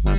Hey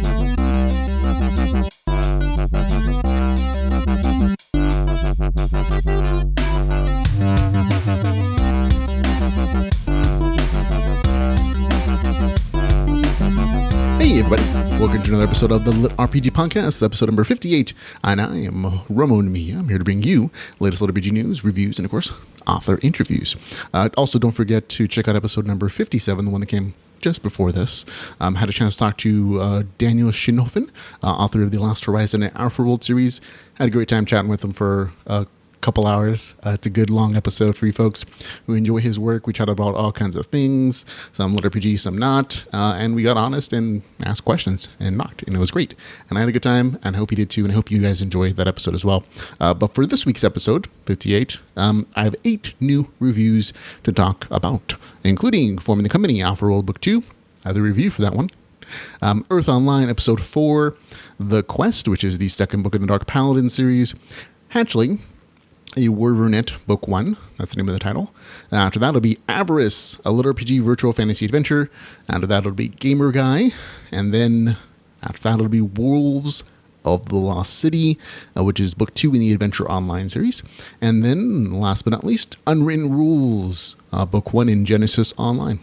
everybody, welcome to another episode of the LitRPG podcast, episode number 58, and I am Ramon Mia. I'm here to bring you latest LitRPG news, reviews, and of course, author interviews. Also, don't forget to check out episode number 57, the one that came just before this. Had a chance to talk to Daniel Schinoffen, author of the Last Horizon and Outerworld series. Had a great time chatting with him for a couple hours. It's a good long episode for you folks who enjoy his work. We chat about all kinds of things, some LitRPG, some not, and we got honest and asked questions and knocked, and it was great. And I had a good time, and I hope you did too, and I hope you guys enjoyed that episode as well. But for this week's episode, 58, I have 8 new reviews to talk about, including Forming the Company, Outerworld Book 2. I have the review for that one. Eyrth Online, Episode 4, The Quest, which is the second book in the Dark Paladin series. Hatchling, a Wyvernette Book 1. That's the name of the title. After that, it'll be Avarice, a LitRPG virtual fantasy adventure. After that, it'll be Gamer Guy. And then after that, it'll be Wolves of the Lost City, which is Book 2 in the Adventure Online series. And then, last but not least, Unwritten Rules, Book 1 in Genesis Online.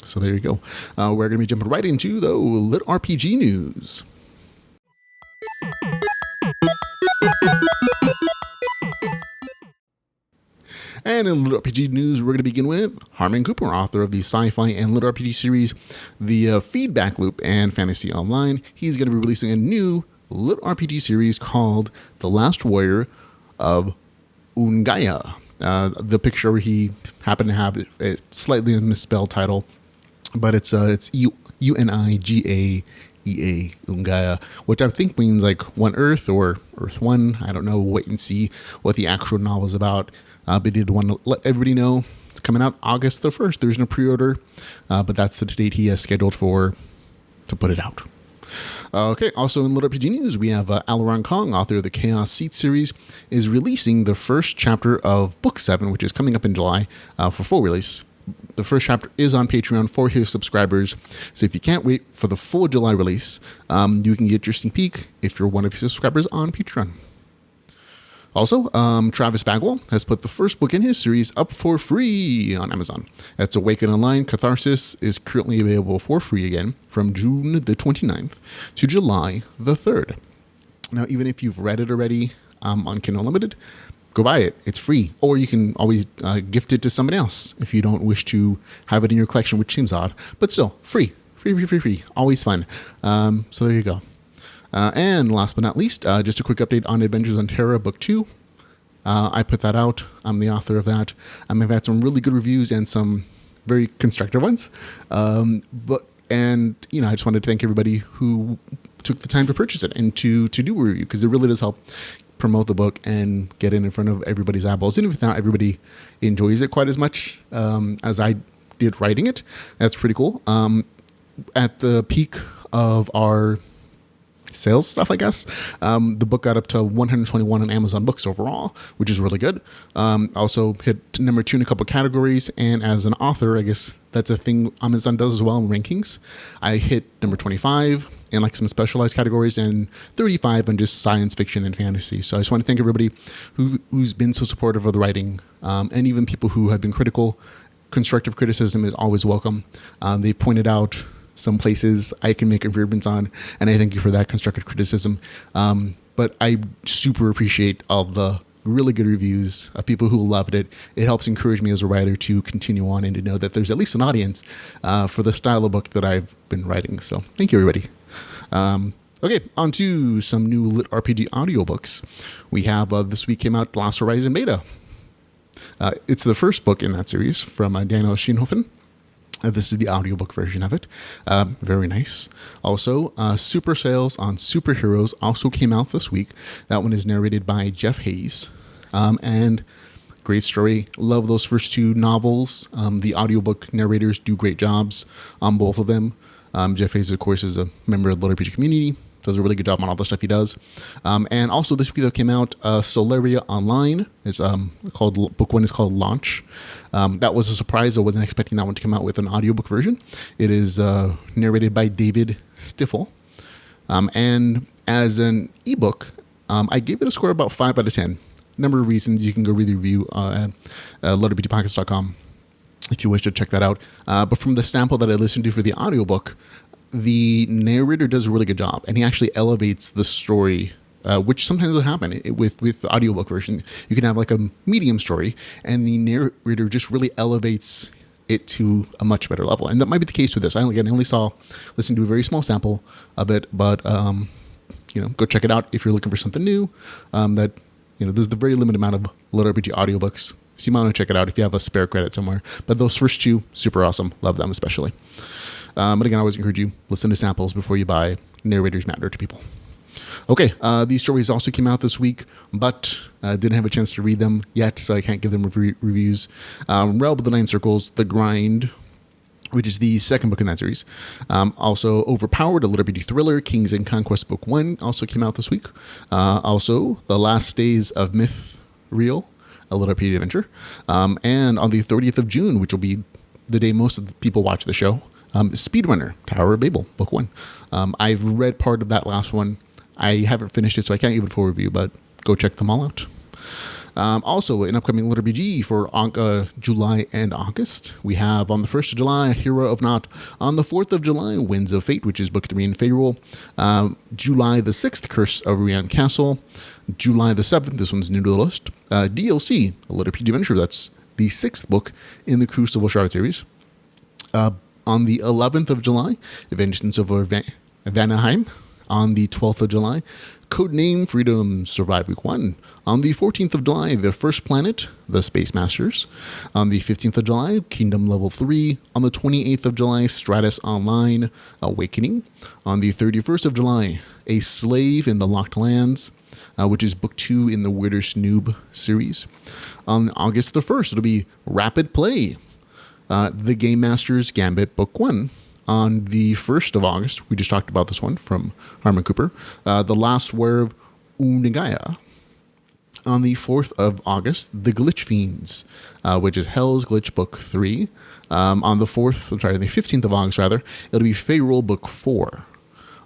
So there you go. We're going to be jumping right into the LitRPG news. And in LitRPG news, we're going to begin with Harmon Cooper, author of the sci-fi and LitRPG series, The Feedback Loop and Fantasy Online. He's going to be releasing a new LitRPG series called The Last Warrior of Ungaya. The picture where he happened to have a slightly misspelled title, but it's Unigaea, Ungaya, which I think means like One Earth or Earth One. I don't know. Wait and see what the actual novel is about. But I did want to let everybody know it's coming out August the 1st. There's no pre-order, but that's the date he has scheduled to put it out. Okay, also in LitRPG news, we have Alaron Kong, author of the Chaos Seat series, is releasing the first chapter of Book 7, which is coming up in July for full release. The first chapter is on Patreon for his subscribers, so if you can't wait for the full July release, you can get your sneak peek if you're one of his subscribers on Patreon. Also, Travis Bagwell has put the first book in his series up for free on Amazon. That's Awaken Online. Catharsis is currently available for free again from June the 29th to July the 3rd. Now, even if you've read it already on Kindle Unlimited, go buy it. It's free. Or you can always gift it to somebody else if you don't wish to have it in your collection, which seems odd. But still, free. Free. Always fun. So there you go. And last but not least, just a quick update on Adventures on Terra Book 2. I put that out. I'm the author of that. I've had some really good reviews and some very constructive ones. I just wanted to thank everybody who took the time to purchase it and to do a review, because it really does help promote the book and get it in front of everybody's eyeballs. And if not everybody enjoys it quite as much as I did writing it, that's pretty cool. At the peak of our sales stuff, I guess, the book got up to 121 on Amazon Books overall, which is really good. Also hit number 2 in a couple categories, and as an author, I guess that's a thing Amazon does as well in rankings. I hit number 25 in like some specialized categories and 35 on just science fiction and fantasy. So I just want to thank everybody who's been so supportive of the writing, and even people who have been critical. Constructive criticism is always welcome. They pointed out some places I can make improvements on, and I thank you for that constructive criticism. But I super appreciate all the really good reviews of people who loved it. It helps encourage me as a writer to continue on and to know that there's at least an audience for the style of book that I've been writing. So thank you, everybody. Okay, on to some new LitRPG audiobooks. We have this week came out Last Horizon Beta. It's the first book in that series from Daniel Schinoffen. This is the audiobook version of it. Very nice. Also, Super Sales on Superheroes also came out this week. That one is narrated by Jeff Hayes. And great story. Love those first 2 novels. The audiobook narrators do great jobs on both of them. Jeff Hayes, of course, is a member of the LitRPG community. Does a really good job on all the stuff he does. And also this week that came out, Solaria Online is called, book 1 is called Launch. That was a surprise. I wasn't expecting that one to come out with an audiobook version. It is narrated by David Stiffel. And as an ebook, I gave it a score of about 5 out of 10. Number of reasons. You can go read the review at LitRPGpodcast.com if you wish to check that out. But from the sample that I listened to for the audiobook, the narrator does a really good job, and he actually elevates the story, which sometimes will happen with the audiobook version. You can have like a medium story, and the narrator just really elevates it to a much better level. And that might be the case with this. I only listened to a very small sample of it, but go check it out if you're looking for something new. There's the very limited amount of LitRPG audiobooks, so you might want to check it out if you have a spare credit somewhere. But those first 2, super awesome. Love them especially. But again, I always encourage you, listen to samples before you buy. Narrators matter to people. Okay, these stories also came out this week, but didn't have a chance to read them yet, so I can't give them reviews. Realm of the Nine Circles, The Grind, which is the second book in that series. Also, Overpowered, a LitRPG thriller, Kings and Conquest Book 1, also came out this week. Also, The Last Days of Mithril, a LitRPG adventure. And on the 30th of June, which will be the day most of the people watch the show, Speedrunner, Tower of Babel, Book 1. I've read part of that last one. I haven't finished it, so I can't give it a full review, but go check them all out. Also, an upcoming LitRPG for July and August. We have on the 1st of July, Hero of Naught. On the 4th of July, Winds of Fate, which is Book 3 in Faerul. July the 6th, Curse of Rian Castle. July the 7th, this one's new to the list. DLC, a LitRPG adventure. That's the 6th book in the Crucible Shard series. On the 11th of July, Vengeance over Vanaheim. On the 12th of July, Codename Freedom Survive Week 1. On the 14th of July, The First Planet, The Space Masters. On the 15th of July, Kingdom Level 3. On the 28th of July, Stratus Online, Awakening. On the 31st of July, A Slave in the Locked Lands, which is Book 2 in the Weirdest Noob series. On August the 1st, it'll be Rapid Play, The Game Master's Gambit, Book 1. On the 1st of August, we just talked about this one from Harmon Cooper, The Last Werve Unigaya. On the 4th of August, The Glitch Fiends, which is Hell's Glitch Book 3. On the 15th of August, it'll be Faerul Book 4.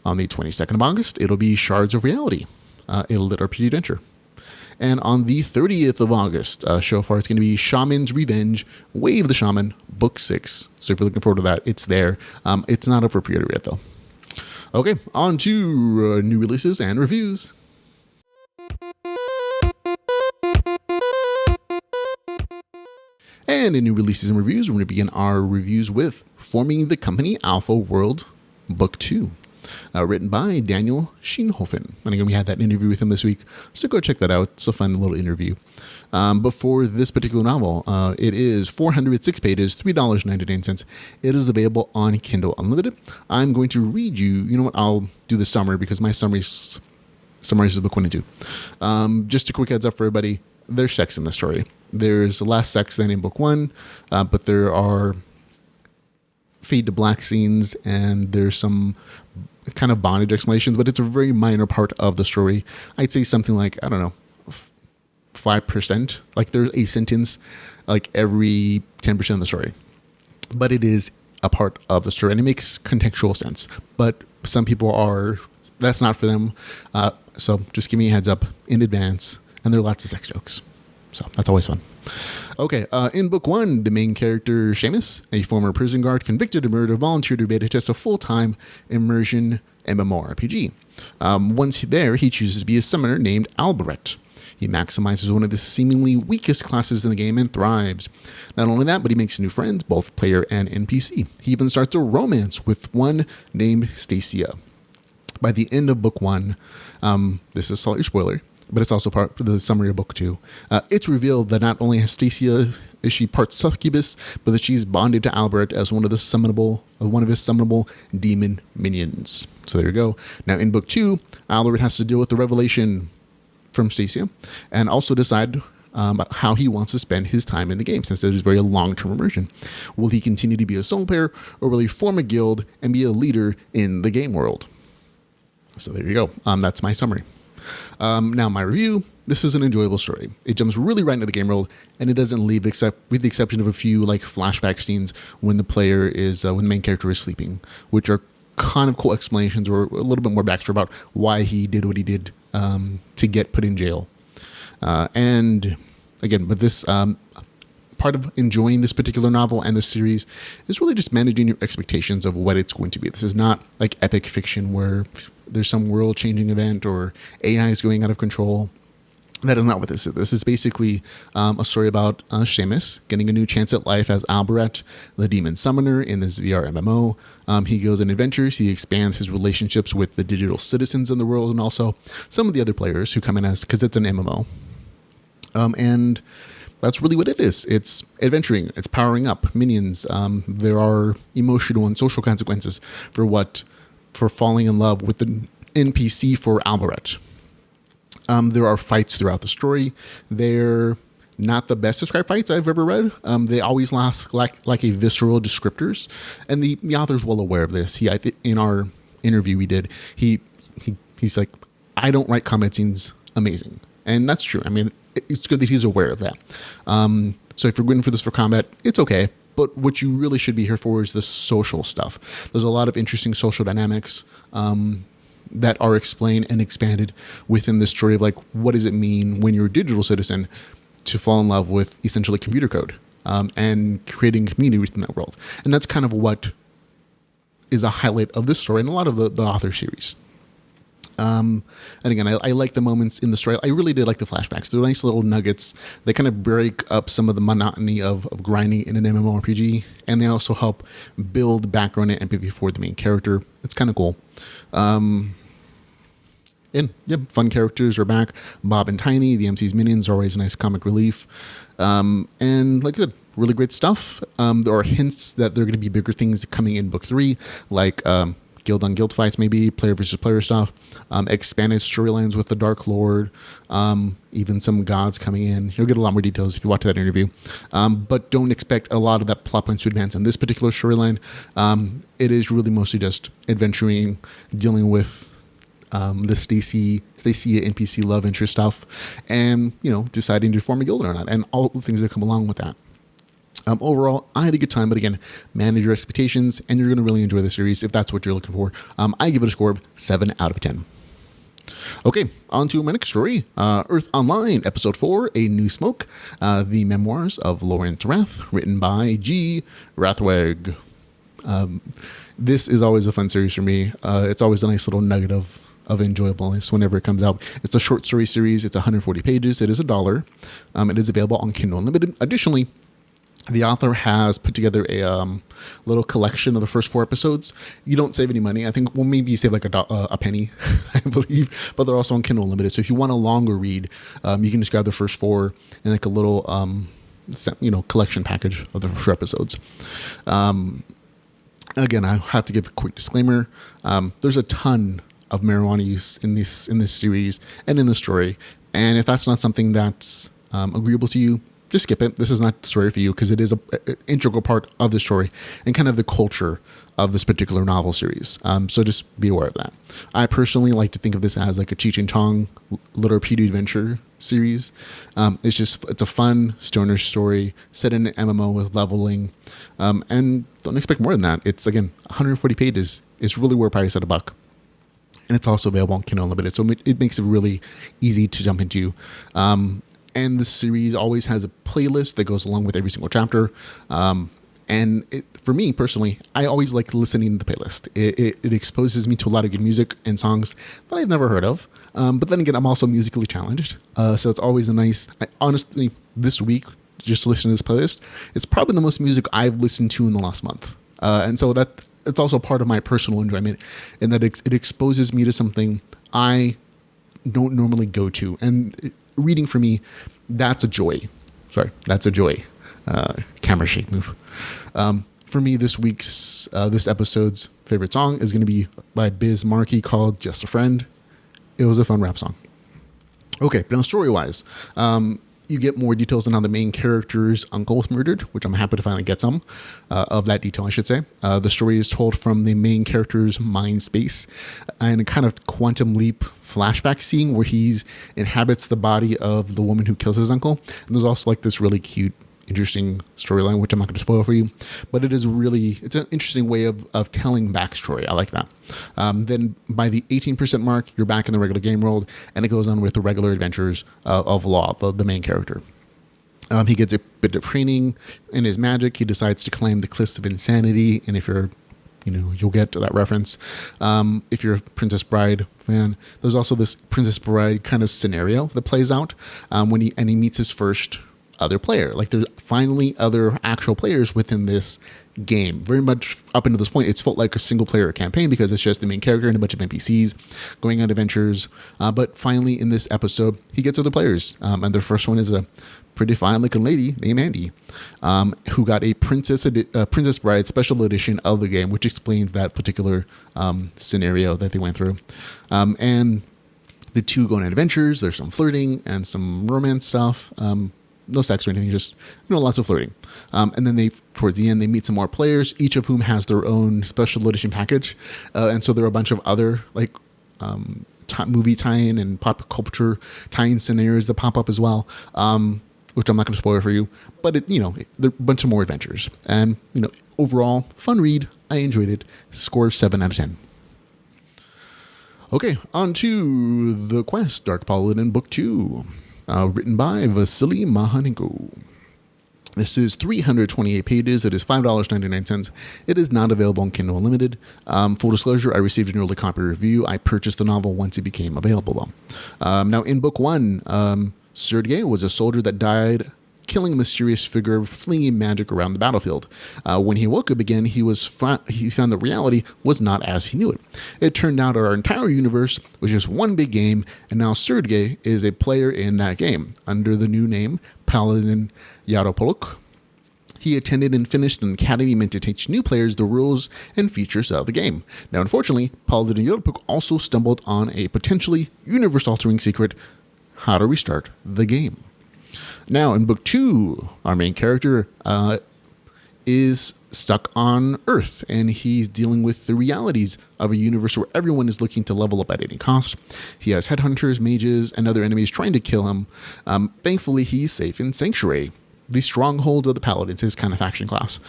On the 22nd of August, it'll be Shards of Reality, a LitRPG adventure. And on the 30th of August, so far, it's going to be Shaman's Revenge, Wave the Shaman, Book 6. So if you're looking forward to that, it's there. It's not up for pre-order yet, though. Okay, on to new releases and reviews. And in new releases and reviews, we're going to begin our reviews with Forming the Company Alpha World, Book 2. Written by Daniel Scheenhofen. And again, we had that interview with him this week, so go check that out. It's a fun little interview. But for this particular novel, it is 406 pages, $3.99. It is available on Kindle I'm going to read you know what, I'll do the summary because my summarizes book 1 and 2. Just a quick heads up for everybody, there's sex in the story. There's less sex than in book 1, but there are fade to black scenes and there's some kind of bondage explanations, but it's a very minor part of the story. I'd say something like, 5%. Like there's a sentence like every 10% of the story, but it is a part of the story and it makes contextual sense. But some people that's not for them. So just give me a heads up in advance, and there are lots of sex jokes. So that's always fun. Okay, in book 1, the main character, Seamus, a former prison guard convicted of murder, volunteered to beta test a full-time immersion MMORPG. Once there, he chooses to be a summoner named Alberet. He maximizes one of the seemingly weakest classes in the game and thrives. Not only that, but he makes new friends, both player and NPC. He even starts a romance with one named Stacia. By the end of book 1, this is a slight spoiler, but it's also part of the summary of book 2. It's revealed that not only has Stacia is she part succubus, but that she's bonded to Albert as one of his summonable demon minions. So there you go. Now in book 2, Albert has to deal with the revelation from Stacia and also decide how he wants to spend his time in the game, since it is very long-term immersion. Will he continue to be a solo player, or will he form a guild and be a leader in the game world? So there you go. That's my summary. Now my review. This is an enjoyable story. It jumps really right into the game world, and it doesn't leave with the exception of a few like flashback scenes when the main character is sleeping, which are kind of cool explanations or a little bit more backstory about why he did what he did to get put in jail. And again, but this part of enjoying this particular novel and the series is really just managing your expectations of what it's going to be. This is not like epic fiction where there's some world-changing event or AI is going out of control. That is not what this is. This is basically a story about Seamus getting a new chance at life as Alberette, the demon summoner in this VR MMO. He goes on adventures. He expands his relationships with the digital citizens in the world and also some of the other players who come in as, because it's an MMO. And that's really what it is. It's adventuring. It's powering up minions. There are emotional and social consequences for falling in love with the NPC for Alberette. There are fights throughout the story. They're not the best described fights I've ever read. They always last like a visceral descriptors, and the author's well aware of this. In our interview we did, he's like, I don't write combat scenes amazing, and that's true. I mean, it's good that he's aware of that. So if you're going for this for combat, it's okay. But what you really should be here for is the social stuff. There's a lot of interesting social dynamics that are explained and expanded within the story of like, what does it mean when you're a digital citizen to fall in love with essentially computer code and creating community within that world. And that's kind of what is a highlight of this story and a lot of the author series. And again, I like the moments in the story. I really did like the flashbacks. They're nice little nuggets. They kind of break up some of the monotony of grinding in an MMORPG, and they also help build background and empathy for the main character. It's kind of cool. And yeah, fun characters are back. Bob and Tiny, the MC's minions, are always a nice comic relief. And like I said, really great stuff. There are hints that there are going to be bigger things coming in book 3, like guild on guild fights, maybe player versus player stuff, expanded storylines with the Dark Lord, even some gods coming in. You'll get a lot more details if you watch that interview. But don't expect a lot of that plot points to advance in this particular storyline. It is really mostly just adventuring, dealing with the Stacia NPC love interest stuff, and deciding to form a guild or not, and all the things that come along with that. Overall, I had a good time, but again, manage your expectations, and you're going to really enjoy the series if that's what you're looking for. I give it a score of 7 out of 10. Okay, on to my next story. Eyrth Online, Episode 4, A New Smoke, the Memoirs of Lawrence Wrath, written by G. Rathweg. This is always a fun series for me. It's always a nice little nugget of enjoyableness whenever it comes out. It's a short story series. It's 140 pages. It is $1. It is available on Kindle Unlimited. Additionally, the author has put together a little collection of the first 4 episodes. You don't save any money. I think, well, maybe you save like a penny, I believe, but they're also on Kindle Unlimited. So if you want a longer read, you can just grab the first 4 and like a little, collection package of the first episodes. Again, I have to give a quick disclaimer. There's a ton of marijuana use in this series and in the story. And if that's not something that's agreeable to you, just skip it. This is not the story for you because it is an integral part of the story and kind of the culture of this particular novel series. So just be aware of that. I personally like to think of this as like a Cheech and Chong LitRPG adventure series. It's a fun stoner story set in an MMO with leveling, and don't expect more than that. It's again 140 pages. It's really worth priced at $1. And it's also available on Kindle Unlimited, so it makes it really easy to jump into. And the series always has a playlist that goes along with every single chapter. For me personally, I always like listening to the playlist. It exposes me to a lot of good music and songs that I've never heard of. But then again, I'm also musically challenged. So it's always honestly, this week, just listening to this playlist, it's probably the most music I've listened to in the last month. And so it's also part of my personal enjoyment in that it exposes me to something I don't normally go to. And reading for me, that's a joy. Sorry, that's a joy. Camera shake move. For me, this episode's favorite song is going to be by Biz Markie called Just a Friend. It was a fun rap song. Okay, now story-wise, you get more details on how the main character's uncle was murdered, which I'm happy to finally get some of that detail, I should say. The story is told from the main character's mind space and a kind of quantum leap flashback scene where he inhabits the body of the woman who kills his uncle. And there's also like this really cute interesting storyline, which I'm not going to spoil for you, but it's an interesting way of telling backstory. I like that. Then by the 18% mark, you're back in the regular game world, and it goes on with the regular adventures of Law, the main character. He gets a bit of training in his magic. He decides to climb the Cliffs of Insanity, and if you're you'll get to that reference. If you're a Princess Bride fan, there's also this Princess Bride kind of scenario that plays out when he meets his first other player. Like, there's finally other actual players within this game. Very much up until this point, it's felt like a single player campaign because it's just the main character and a bunch of NPCs going on adventures. But finally, in this episode, he gets other players, and the first one is a pretty fine-looking lady named Andy, who got a Princess Bride special edition of the game, which explains that particular scenario that they went through. And the two go on adventures. There's some flirting and some romance stuff. No sex or anything, just lots of flirting. And then towards the end, they meet some more players, each of whom has their own special edition package. And so there are a bunch of other movie tie-in and pop culture tie-in scenarios that pop up as well. Which I'm not going to spoil for you, but there are a bunch of more adventures, and overall fun read. I enjoyed it. Score 7 out of 10. Okay, on to The Quest, Dark Paladin Book 2, written by Vasily Mahanenko. This is 328 pages. It is $5.99. It is not available on Kindle Unlimited. Full disclosure, I received an early copy review. I purchased the novel once it became available, though. Now, in Book 1, Sergei was a soldier that died killing a mysterious figure flinging magic around the battlefield. When he woke up again, he found that reality was not as he knew it. It turned out our entire universe was just one big game, and now Sergei is a player in that game under the new name Paladin Yaropoluk. He attended and finished an academy meant to teach new players the rules and features of the game. Now, unfortunately, Paladin Yaropoluk also stumbled on a potentially universe-altering secret: how to restart the game. Now, in Book 2, our main character is stuck on Earth, and he's dealing with the realities of a universe where everyone is looking to level up at any cost. He has headhunters, mages, and other enemies trying to kill him. Thankfully, he's safe in Sanctuary, the stronghold of the Paladins, his kind of faction class.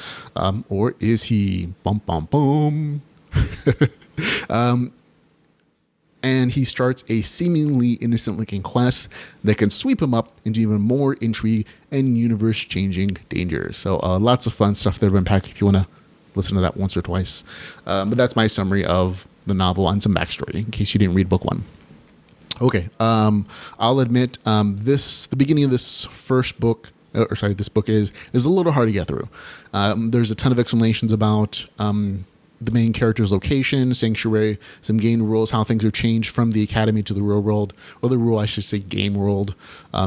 Or is he? Bum, bum, bum. And he starts a seemingly innocent-looking quest that can sweep him up into even more intrigue and universe-changing danger. So lots of fun stuff there to unpack if you want to listen to that once or twice. But that's my summary of the novel and some backstory, in case you didn't read Book 1. Okay, I'll admit the beginning of this first book, this book is a little hard to get through. There's a ton of explanations about the main character's location, Sanctuary, some game rules, how things are changed from the academy to the real world, or the real, I should say, game world,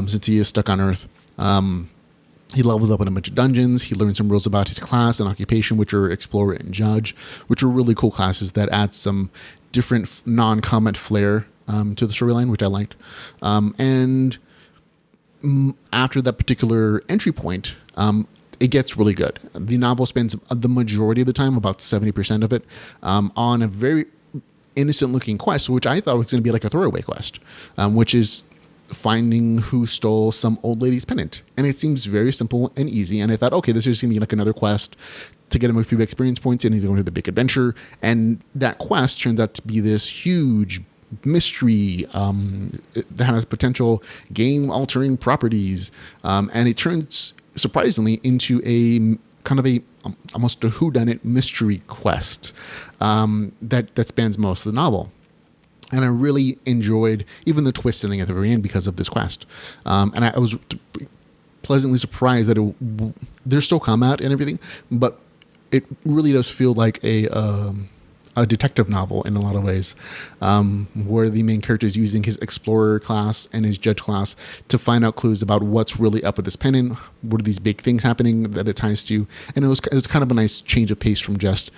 since he is stuck on Earth. He levels up in a bunch of dungeons. He learns some rules about his class and occupation, which are Explorer and Judge, which are really cool classes that add some different non-combat flair to the storyline, which I liked. And after that particular entry point, it gets really good. The novel spends the majority of the time, about 70% of it, on a very innocent-looking quest, which I thought was going to be like a throwaway quest, which is finding who stole some old lady's pendant. And it seems very simple and easy. And I thought, okay, this is going to be like another quest to get him a few experience points, and he's going to the big adventure. And that quest turns out to be this huge mystery that has potential game-altering properties. And it turns, surprisingly, into a kind of almost a whodunit mystery quest that spans most of the novel. And I really enjoyed even the twist ending at the very end because of this quest. And I was pleasantly surprised that there's still combat and everything, but it really does feel like a detective novel in a lot of ways, where the main character is using his explorer class and his judge class to find out clues about what's really up with this pendant, what are these big things happening that it ties to. And it was kind of a nice change of pace from just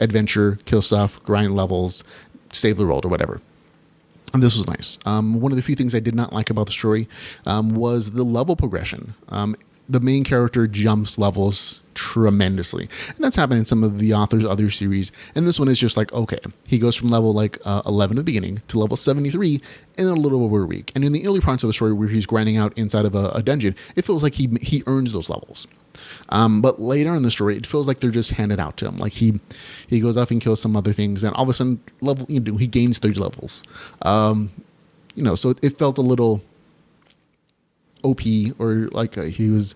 adventure, kill stuff, grind levels, save the world, or whatever. And this was nice. One of the few things I did not like about the story was the level progression. the main character jumps levels tremendously, and that's happened in some of the author's other series. And this one is just like, okay, he goes from level 11 at the beginning to level 73 in a little over a week. And in the early parts of the story where he's grinding out inside of a dungeon, it feels like he earns those levels. But later in the story, it feels like they're just handed out to him. Like he goes off and kills some other things, and all of a sudden he gains 30 levels. So it felt a little OP, or like he was,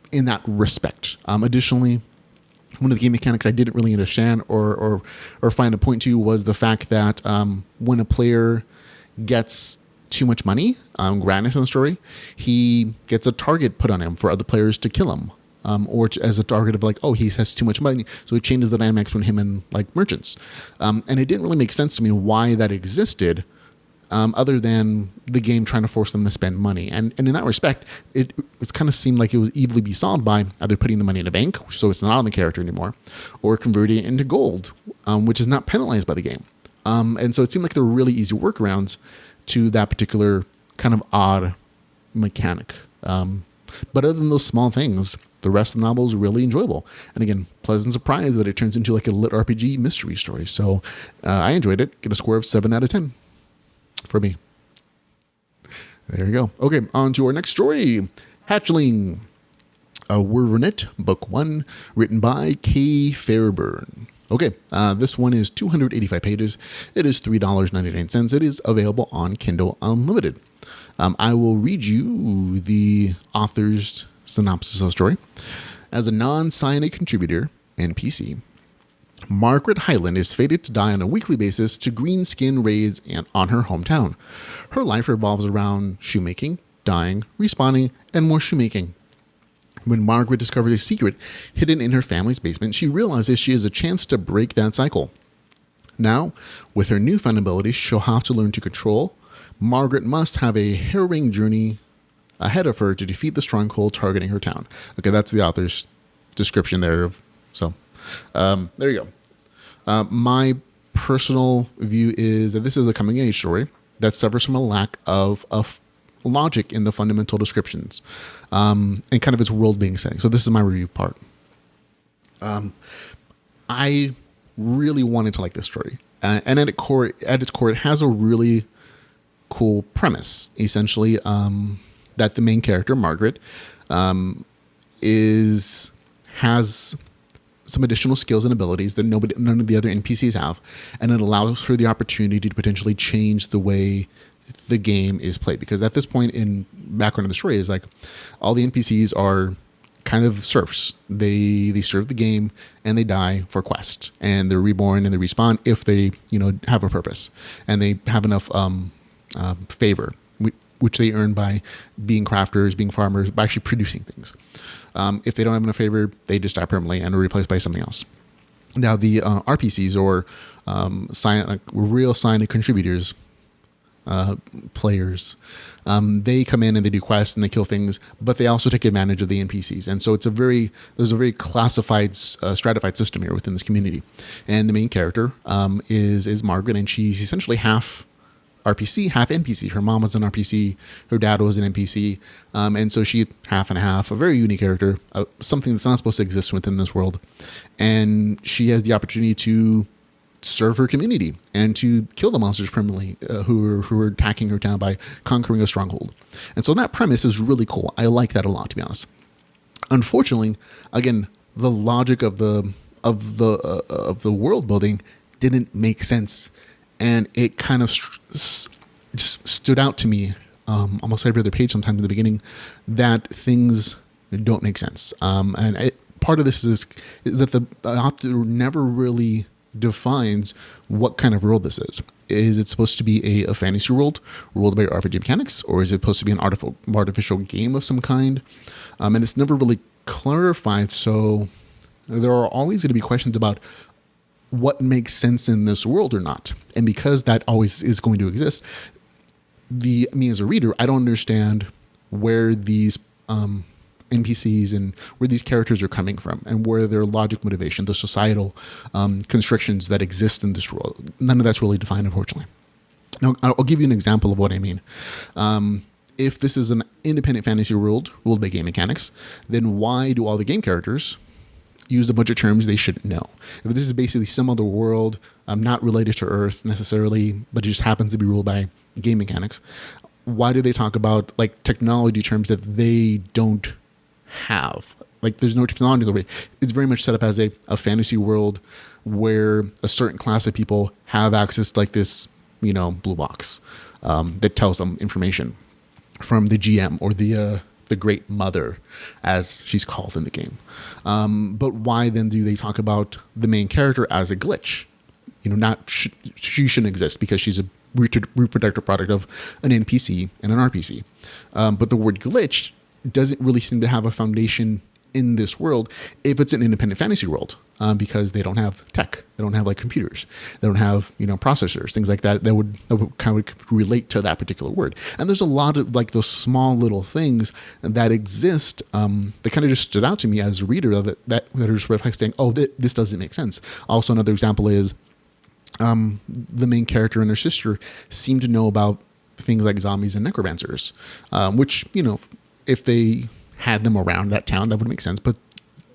in that respect. Additionally, one of the game mechanics I didn't really understand or find a point to was the fact that when a player gets too much money, Granis in the story, he gets a target put on him for other players to kill him. Or as a target of like, oh, he has too much money. So it changes the dynamics between him and like merchants. And it didn't really make sense to me why that existed, other than the game trying to force them to spend money. And in that respect, it kind of seemed like it was easily be solved by either putting the money in a bank, so it's not on the character anymore, or converting it into gold, which is not penalized by the game. And so it seemed like there were really easy workarounds to that particular kind of odd mechanic. But other than those small things, the rest of the novel is really enjoyable. And again, pleasant surprise that it turns into like a LitRPG mystery story. So I enjoyed it. Get a score of 7 out of 10 for me. There you go. Okay, on to our next story. Hatchling, a Wyvernette, Book 1, written by Kay Fairburn. Okay, this one is 285 pages. It is $3.99. It is available on Kindle Unlimited. I will read you the author's synopsis of the story. As a non-cyanide contributor, NPC, Margaret Hyland is fated to die on a weekly basis to green skin raids on her hometown. Her life revolves around shoemaking, dyeing, respawning, and more shoemaking. When Margaret discovers a secret hidden in her family's basement, she realizes she has a chance to break that cycle. Now, with her newfound abilities she'll have to learn to control, Margaret must have a harrowing journey ahead of her to defeat the stronghold targeting her town. Okay, that's the author's description there. So, there you go. My personal view is that this is a coming-of-age story that suffers from a lack of logic in the fundamental descriptions, and kind of its world-building setting. So this is my review part. I really wanted to like this story, and at its core, it has a really cool premise. Essentially, that the main character Margaret has some additional skills and abilities that none of the other NPCs have, and it allows her the opportunity to potentially change the way the game is played. Because at this point in background of the story is like all the NPCs are kind of serfs. They serve the game and they die for quest, and they're reborn and they respawn if they have a purpose and they have enough favor, which they earn by being crafters, being farmers, by actually producing things. If they don't have enough favor, they just die permanently and are replaced by something else. Now, the RPCs, or real cyanide contributors, players, they come in and they do quests and they kill things, but they also take advantage of the NPCs. And so there's a very classified, stratified system here within this community. And the main character is Margaret, and she's essentially half RPC, half NPC. Her mom was an RPC, her dad was an NPC, and so she half and half, a very unique character, something that's not supposed to exist within this world. And she has the opportunity to serve her community and to kill the monsters permanently who are attacking her town by conquering a stronghold. And so that premise is really cool. I like that a lot, to be honest. Unfortunately, again, the logic of the world building didn't make sense. And it kind of just stood out to me almost every other page sometimes in the beginning that things don't make sense. Part of this is that the author never really defines what kind of world this is. Is it supposed to be a fantasy world ruled by RPG mechanics, or is it supposed to be an artificial game of some kind? And it's never really clarified. So there are always going to be questions about what makes sense in this world or not. And because that always is going to exist, me as a reader, I don't understand where these NPCs and where these characters are coming from and where their logic, motivation, the societal constrictions that exist in this world. None of that's really defined, unfortunately. Now, I'll give you an example of what I mean. if this is an independent fantasy world ruled by game mechanics, then why do all the game characters use a bunch of terms they shouldn't know? If this is basically some other world, not related to Earth necessarily, but it just happens to be ruled by game mechanics, why do they talk about like technology terms that they don't have? Like there's no technology. It's very much set up as a fantasy world where a certain class of people have access to like this, blue box that tells them information from the GM or the Great Mother, as she's called in the game. But why then do they talk about the main character as a glitch? She shouldn't exist because she's a reproductive product of an NPC and an RPC. But the word glitch doesn't really seem to have a foundation in this world if it's an independent fantasy world, because they don't have tech, they don't have like computers, they don't have processors, things like that would kind of relate to that particular word. And there's a lot of like those small little things that exist that kind of just stood out to me as a reader that are just reflecting, oh, this doesn't make sense. Also, another example is the main character and her sister seem to know about things like zombies and necromancers, which if they had them around that town, that would make sense, but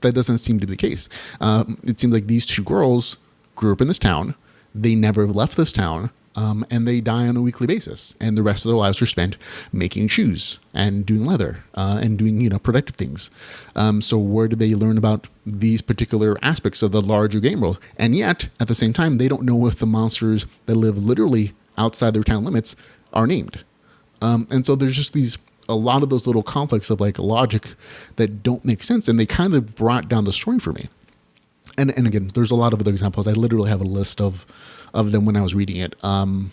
that doesn't seem to be the case. It seems like these two girls grew up in this town, they never left this town, and they die on a weekly basis, and the rest of their lives are spent making shoes and doing leather and doing productive things. So where did they learn about these particular aspects of the larger game world? And yet at the same time, they don't know if the monsters that live literally outside their town limits are named. And so there's just a lot of those little conflicts of like logic that don't make sense, and they kind of brought down the story for me. And again, there's a lot of other examples. I literally have a list of them when I was reading it. And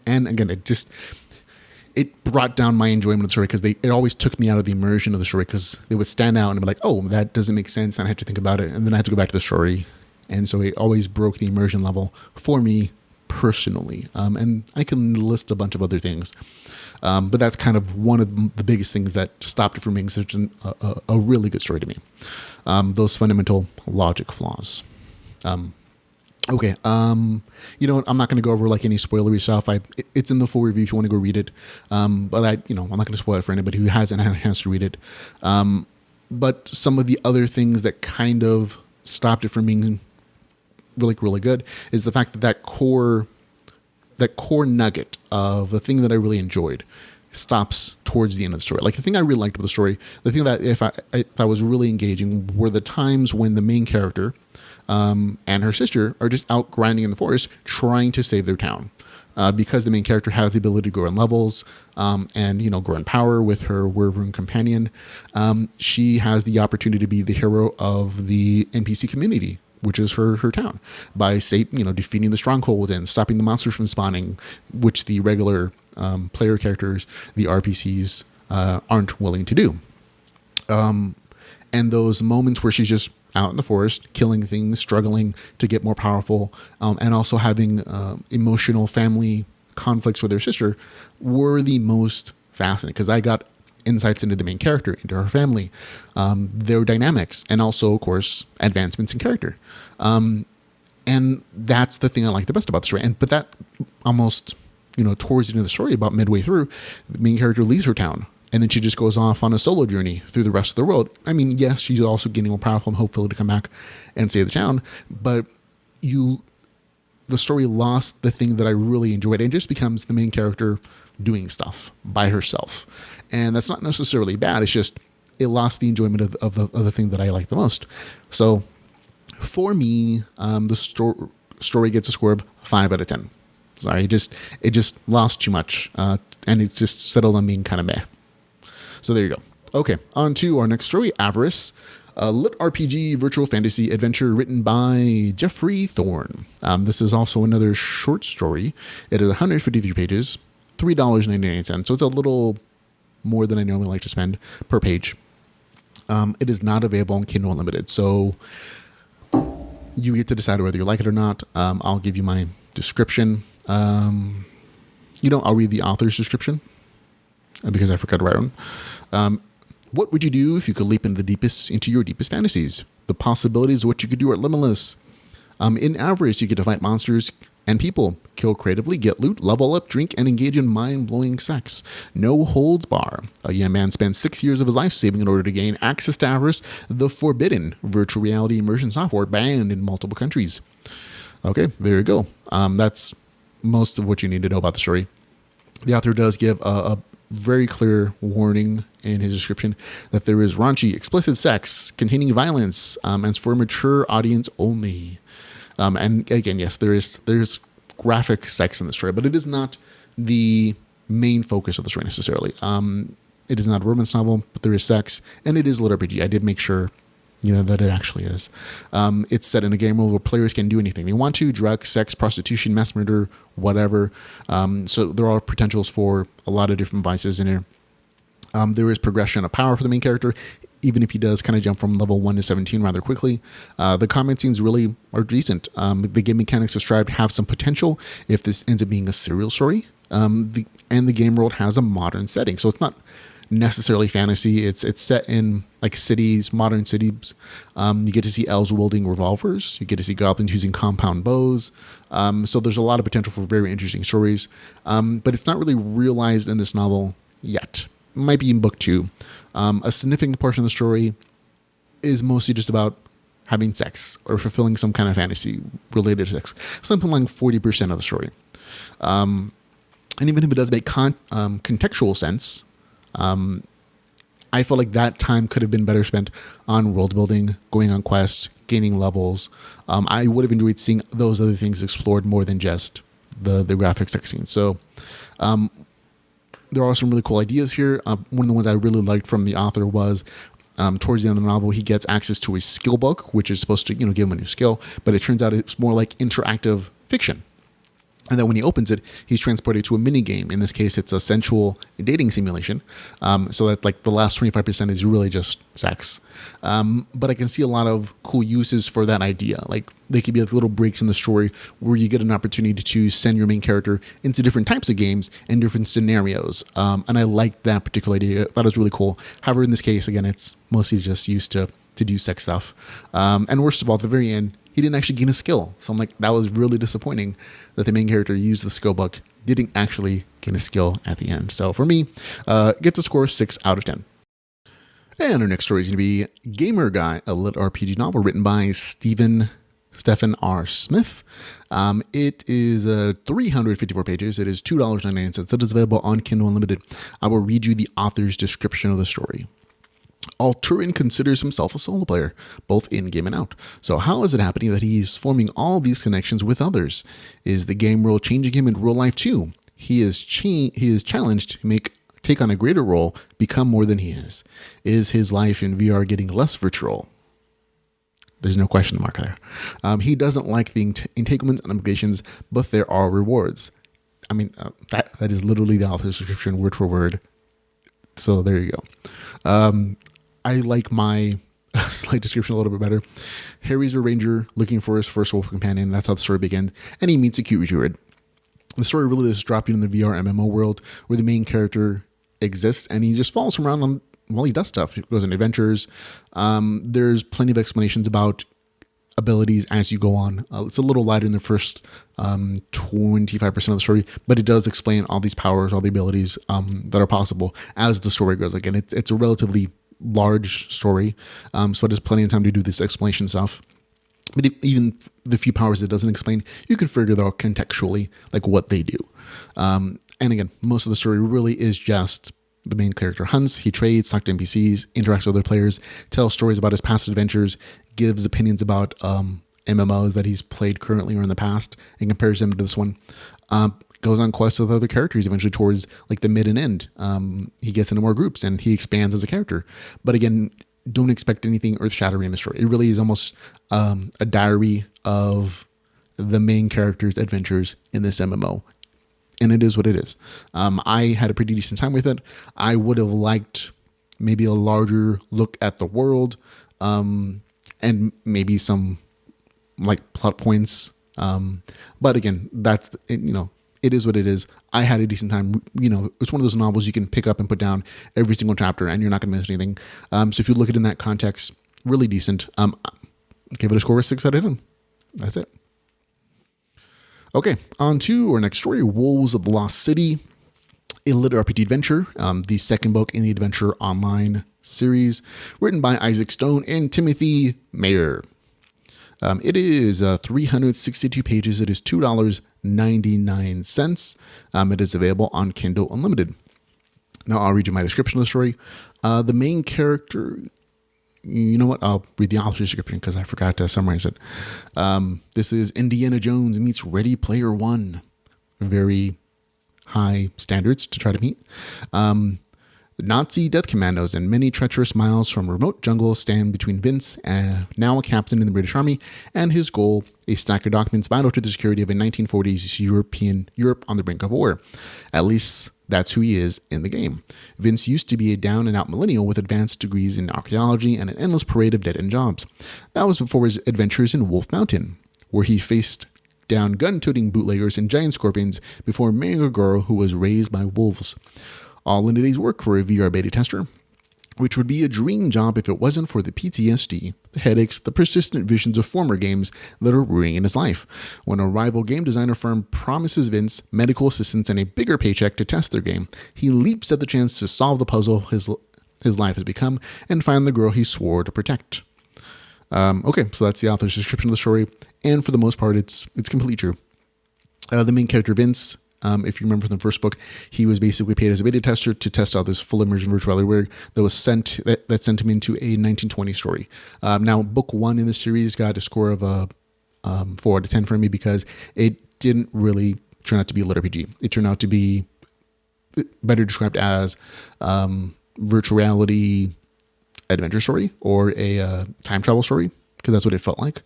again, it brought down my enjoyment of the story because it always took me out of the immersion of the story, because they would stand out and be like, oh, that doesn't make sense, and I had to think about it, and then I had to go back to the story. And so it always broke the immersion level for me personally. And I can list a bunch of other things. But that's kind of one of the biggest things that stopped it from being such a really good story to me. Those fundamental logic flaws. Okay. I'm not going to go over like any spoilery stuff. It's in the full review if you want to go read it. But I'm not going to spoil it for anybody who hasn't had a chance to read it. But some of the other things that kind of stopped it from being really, really good is the fact that core nugget of the thing that I really enjoyed stops towards the end of the story. Like the thing I really liked about the story, the thing that if I was really engaging were the times when the main character and her sister are just out grinding in the forest trying to save their town. Because the main character has the ability to grow in levels and grow in power with her Wyvern companion, she has the opportunity to be the hero of the NPC community, which is her town, by defeating the stronghold and stopping the monsters from spawning, which the regular player characters, the RPCs, aren't willing to do. And those moments where she's just out in the forest, killing things, struggling to get more powerful, and also having emotional family conflicts with her sister were the most fascinating, because I got insights into the main character, into her family, their dynamics, and also, of course, advancements in character. And that's the thing I like the best about the story. But that almost, towards the end of the story, about midway through, the main character leaves her town, and then she just goes off on a solo journey through the rest of the world. I mean, yes, she's also getting more powerful and hopefully to come back and save the town, but the story lost the thing that I really enjoyed, and just becomes the main character doing stuff by herself. And that's not necessarily bad. It's just, it lost the enjoyment of the thing that I like the most. So for me, the story gets a score of 5 out of 10. Sorry, it just lost too much. And it just settled on being kind of meh. So there you go. Okay, on to our next story, Avarice, a LitRPG virtual fantasy adventure written by Jeffrey Thorne. This is also another short story. It is 153 pages, $3.99. So it's a little more than I normally like to spend per page. It is not available on Kindle Unlimited, so you get to decide whether you like it or not. I'll give you my description. I'll read the author's description because I forgot to write one. What would you do if you could leap into your deepest fantasies? The possibilities of what you could do are limitless. In Avarice, you get to fight monsters, and people. Kill creatively, get loot, level up, drink, and engage in mind-blowing sex. No holds bar. A young man spends 6 years of his life saving in order to gain access to Avarice, the forbidden virtual reality immersion software banned in multiple countries. Okay, there you go. That's most of what you need to know about the story. The author does give a very clear warning in his description that there is raunchy, explicit sex containing violence, and it's for a mature audience only. And again, yes, there's graphic sex in the story, but it is not the main focus of the story necessarily. It is not a romance novel, but there is sex, and it is LitRPG. I did make sure, that it actually is. It's set in a game world where players can do anything they want to: drugs, sex, prostitution, mass murder, whatever. So there are potentials for a lot of different vices in here. There is progression of power for the main character, even if he does kind of jump from level 1 to 17 rather quickly. The combat scenes really are decent. The game mechanics described have some potential if this ends up being a serial story. And the game world has a modern setting. So it's not necessarily fantasy. It's set in like cities, modern cities. You get to see elves wielding revolvers. You get to see goblins using compound bows. So there's a lot of potential for very interesting stories. But it's not really realized in this novel yet. It might be in book 2. A significant portion of the story is mostly just about having sex or fulfilling some kind of fantasy related to sex. Something like 40% of the story. And even if it does make contextual sense, I feel like that time could have been better spent on world building, going on quests, gaining levels. I would have enjoyed seeing those other things explored more than just the graphic sex scene. So there are some really cool ideas here. One of the ones I really liked from the author was towards the end of the novel, he gets access to a skill book, which is supposed to give him a new skill, but it turns out it's more like interactive fiction. And then when he opens it, he's transported to a mini game. In this case, it's a sensual dating simulation. So that like the last 25% is really just sex. But I can see a lot of cool uses for that idea. Like they could be like little breaks in the story where you get an opportunity to send your main character into different types of games and different scenarios. And I liked that particular idea. I thought it was really cool. However, in this case, again, it's mostly just used to do sex stuff. And worst of all, at the very end, he didn't actually gain a skill. So I'm like, that was really disappointing that the main character used the skill book, didn't actually gain a skill at the end. So for me, gets a score 6 out of 10. And our next story is going to be Gamer Guy, a LitRPG novel written by Stephen R. Smith. It is 354 pages. It is $2.99. It is available on Kindle Unlimited. I will read you the author's description of the story. Turin considers himself a solo player, both in-game and out. So how is it happening that he's forming all these connections with others? Is the game world changing him in real life too? He is challenged to take on a greater role, become more than he is. Is his life in VR getting less virtual? There's no question mark there. He doesn't like the entanglements and obligations, but there are rewards. I mean, that is literally the author's description, word for word. So there you go. I like my slight description a little bit better. Harry's a ranger looking for his first wolf companion. That's how the story begins. And he meets a cute druid. The story really does drop you in the VR MMO world where the main character exists and he just follows around while he does stuff. He goes on adventures. There's plenty of explanations about abilities as you go on. It's a little lighter in the first 25% of the story, but it does explain all these powers, all the abilities that are possible as the story goes. Again, it's a relatively large story, so there's plenty of time to do this explanation stuff. But even the few powers it doesn't explain, you can figure out contextually like what they do. And again, most of the story really is just the main character hunts, he trades, talks to NPCs, interacts with other players, tells stories about his past adventures, gives opinions about MMOs that he's played currently or in the past, and compares them to this one. Goes on quests with other characters eventually towards like the mid and end. He gets into more groups and he expands as a character. But again, don't expect anything earth-shattering in the story. It really is almost a diary of the main character's adventures in this MMO. And it is what it is. I had a pretty decent time with it. I would have liked maybe a larger look at the world, and maybe some like plot points. But again, that's, it is what it is. I had a decent time. It's one of those novels you can pick up and put down every single chapter and you're not going to miss anything. So if you look at it in that context, really decent. Give it a score of 6 out of 10. That's it. Okay, on to our next story, Wolves of the Lost City, a LitRPG adventure, the second book in the Adventure Online series, written by Isaac Stone and Timothy Mayer. It is 362 pages. It is $2.99. It is available on Kindle Unlimited. Now I'll read you my description of the story. The main character, you know what? I'll read the author's description because I forgot to summarize it. This is Indiana Jones meets Ready Player One. Very high standards to try to meet. Nazi death commandos and many treacherous miles from remote jungle stand between Vince, now a captain in the British Army, and his goal, a stack of documents vital to the security of a 1940s Europe on the brink of war. At least that's who he is in the game. Vince used to be a down-and-out millennial with advanced degrees in archaeology and an endless parade of dead-end jobs. That was before his adventures in Wolf Mountain, where he faced down gun-toting bootleggers and giant scorpions before marrying a girl who was raised by wolves. All in a day's work for a VR beta tester, which would be a dream job if it wasn't for the PTSD, the headaches, the persistent visions of former games that are ruining his life. When a rival game designer firm promises Vince medical assistance and a bigger paycheck to test their game, he leaps at the chance to solve the puzzle his life has become and find the girl he swore to protect. Okay, so that's the author's description of the story, and for the most part, it's completely true. The main character, Vince, if you remember from the first book, he was basically paid as a beta tester to test out this full immersion virtual reality rig that sent him into a 1920 story. Now, book 1 in the series got a score of 4 out of 10 for me because it didn't really turn out to be a LitRPG. It turned out to be better described as virtual reality adventure story or a time travel story, because that's what it felt like.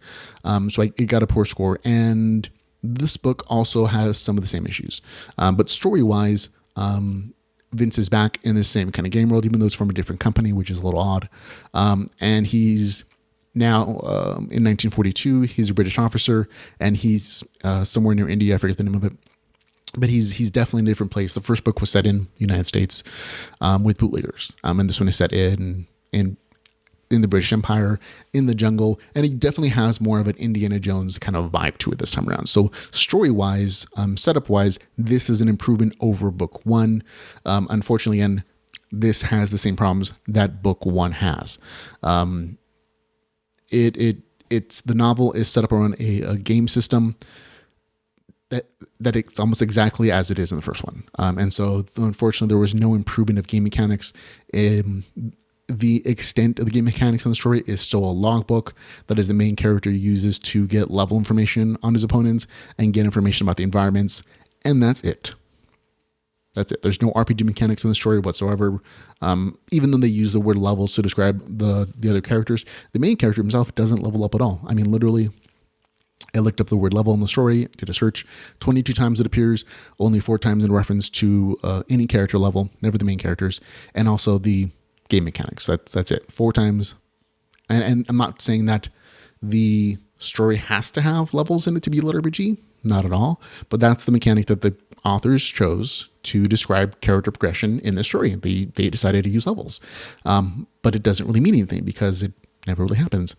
So it got a poor score, and this book also has some of the same issues. But story-wise, Vince is back in the same kind of game world, even though it's from a different company, which is a little odd. And he's now, in 1942, he's a British officer, and he's somewhere near India. I forget the name of it. But he's definitely in a different place. The first book was set in the United States with bootleggers. And this one is set in the British Empire, in the jungle, and it definitely has more of an Indiana Jones kind of vibe to it this time around. So story-wise, setup-wise, this is an improvement over book 1. Unfortunately, again, this has the same problems that book 1 has. It's the novel is set up around a game system that it's almost exactly as it is in the first one. And so unfortunately, there was no improvement of game mechanics. The extent of the game mechanics in the story is still a logbook that is the main character uses to get level information on his opponents and get information about the environments, and that's it. That's it. There's no RPG mechanics in the story whatsoever. Even though they use the word levels to describe the other characters, the main character himself doesn't level up at all. I mean, literally, I looked up the word level in the story, did a search, 22 times it appears, only 4 times in reference to any character level, never the main characters, and also the game mechanics. That's it. 4 times. And I'm not saying that the story has to have levels in it to be LitRPG. Not at all. But that's the mechanic that the authors chose to describe character progression in the story. They decided to use levels. But it doesn't really mean anything because it never really happens.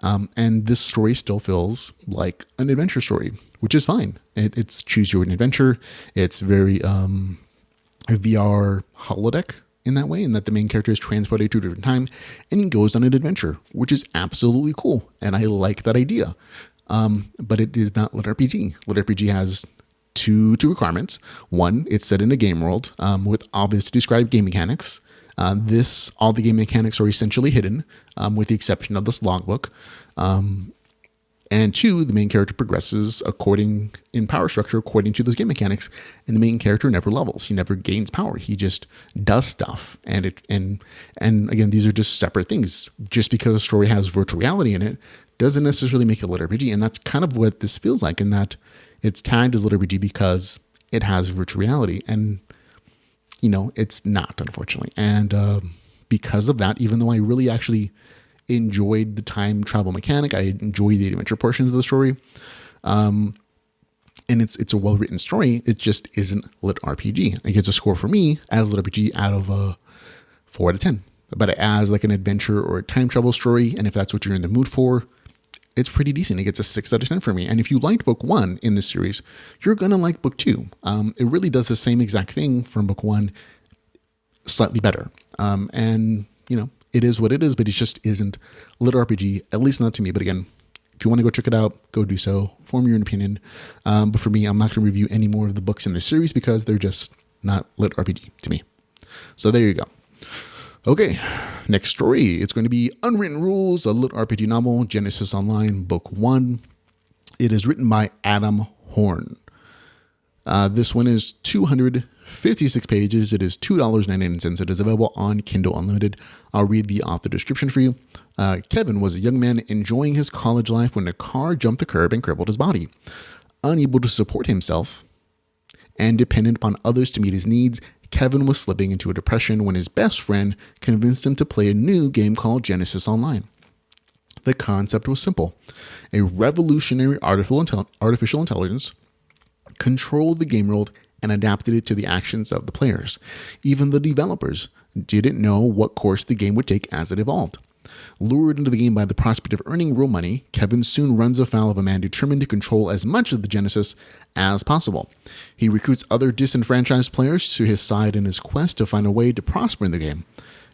And this story still feels like an adventure story, which is fine. It's choose your own adventure. It's very VR holodeck in that way, in that the main character is transported to a different time and he goes on an adventure, which is absolutely cool. And I like that idea. But it is not LitRPG. LitRPG has two requirements. One, it's set in a game world with obviously described game mechanics. All the game mechanics are essentially hidden, with the exception of this logbook. And 2, the main character progresses in power structure according to those game mechanics, and the main character never levels. He never gains power. He just does stuff. And again, these are just separate things. Just because a story has virtual reality in it doesn't necessarily make it LitRPG. And that's kind of what this feels like, in that it's tagged as LitRPG because it has virtual reality. And, it's not, unfortunately. And because of that, even though I really actually enjoyed the time travel mechanic, I enjoyed the adventure portions of the story, and it's a well-written story, it just isn't LitRPG. It gets a score for me as LitRPG out of 4 out of 10. But as like an adventure or a time travel story, and if that's what you're in the mood for, it's pretty decent. It gets a 6 out of 10 for me. And if you liked book 1 in this series, you're going to like book 2. It really does the same exact thing from book 1, slightly better. And, you know, it is what it is, but it just isn't LitRPG, at least not to me. But again, if you want to go check it out, go do so. Form your own opinion. But for me, I'm not going to review any more of the books in this series because they're just not LitRPG to me. So there you go. Okay, next story. It's going to be Unwritten Rules, a LitRPG novel, Genesis Online, Book 1. It is written by Adam Horn. This one is 256 pages. It is $2.99. It is available on Kindle Unlimited. I'll read the author description for you. Kevin was a young man enjoying his college life when a car jumped the curb and crippled his body. Unable to support himself and dependent upon others to meet his needs, Kevin was slipping into a depression when his best friend convinced him to play a new game called Genesis Online. The concept was simple. A revolutionary artificial intelligence controlled the game world and adapted it to the actions of the players. Even the developers didn't know what course the game would take as it evolved. Lured into the game by the prospect of earning real money, Kevin soon runs afoul of a man determined to control as much of the Genesis as possible. He recruits other disenfranchised players to his side in his quest to find a way to prosper in the game.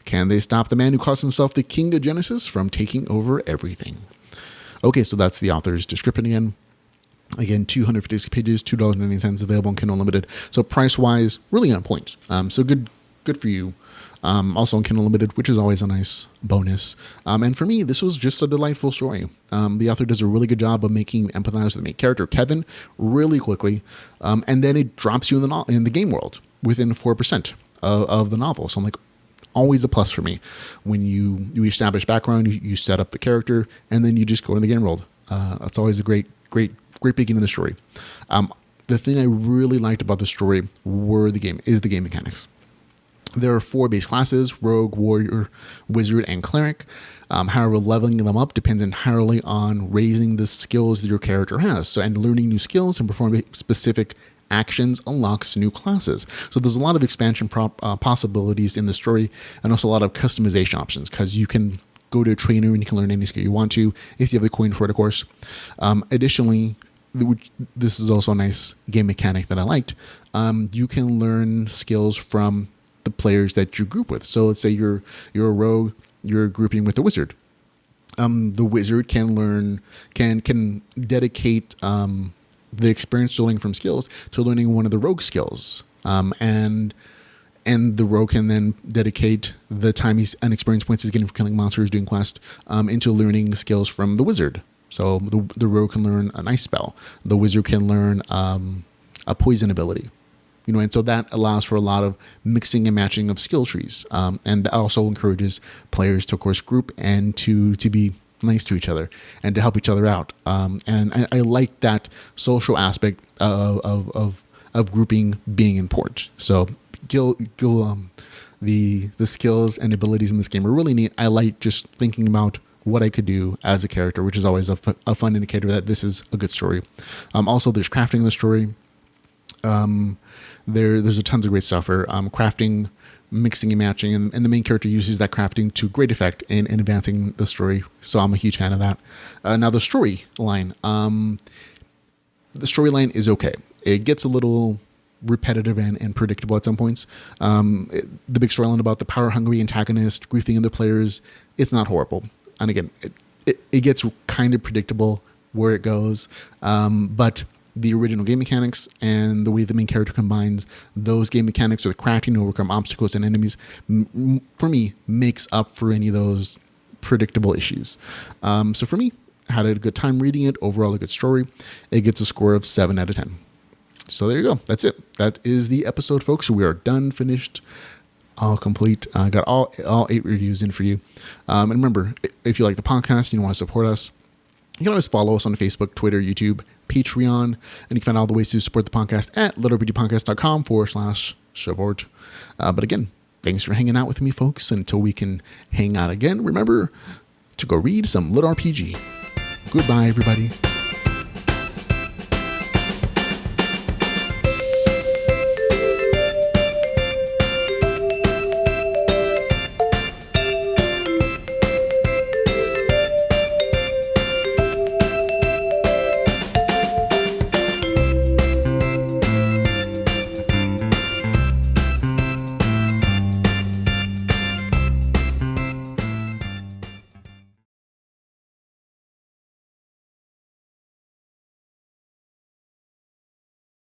Can they stop the man who calls himself the King of Genesis from taking over everything? Okay, so that's the author's description again. Again, 256 pages, $2.90 available on Kindle Unlimited. So price-wise, really on point. So good for you. Also on Kindle Unlimited, which is always a nice bonus. And for me, this was just a delightful story. The author does a really good job of making you empathize with the main character, Kevin, really quickly. And then it drops you in the game world within 4% of the novel. So I'm like, always a plus for me. When you establish background, you set up the character, and then you just go in the game world. That's always a great beginning of the story. The thing I really liked about the story is the game mechanics. There are 4 base classes: Rogue, Warrior, Wizard, and Cleric. However, leveling them up depends entirely on raising the skills that your character has. And learning new skills and performing specific actions unlocks new classes. So there's a lot of expansion possibilities in the story, and also a lot of customization options, because you can go to a trainer and you can learn any skill you want to if you have the coin for it, of course. Additionally, this is also a nice game mechanic that I liked. You can learn skills from the players that you group with. So let's say you're a rogue, you're grouping with a wizard. The wizard can dedicate the experience to learning from skills to learning one of the rogue skills. And the rogue can then dedicate the time and experience points he's getting for killing monsters, doing quests, into learning skills from the wizard. So the rogue can learn an ice spell. The wizard can learn a poison ability. And so that allows for a lot of mixing and matching of skill trees. And that also encourages players to, of course, group and to be nice to each other and to help each other out. And I like that social aspect of grouping being important. So the skills and abilities in this game are really neat. I like just thinking about what I could do as a character, which is always a fun indicator that this is a good story. Also, there's crafting in the story. There's a tons of great stuff for crafting, mixing and matching, and the main character uses that crafting to great effect in advancing the story. So I'm a huge fan of that. Now the storyline is okay. It gets a little repetitive and predictable at some points. The big storyline about the power-hungry antagonist griefing other players, it's not horrible. And again, it gets kind of predictable where it goes, but the original game mechanics and the way the main character combines those game mechanics with crafting to overcome obstacles and enemies, for me, makes up for any of those predictable issues. So for me, had a good time reading it. Overall, a good story. It gets a score of 7 out of 10. So there you go. That's it. That is the episode, folks. We are done, finished, all complete. Got all 8 reviews in for you. And remember, if you like the podcast, you want to support us, you can always follow us on Facebook, Twitter, YouTube, Patreon, and you can find all the ways to support the podcast at litrpgpodcast.com/support. But again, thanks for hanging out with me, folks. Until we can hang out again, remember to go read some LitRPG. Goodbye, everybody.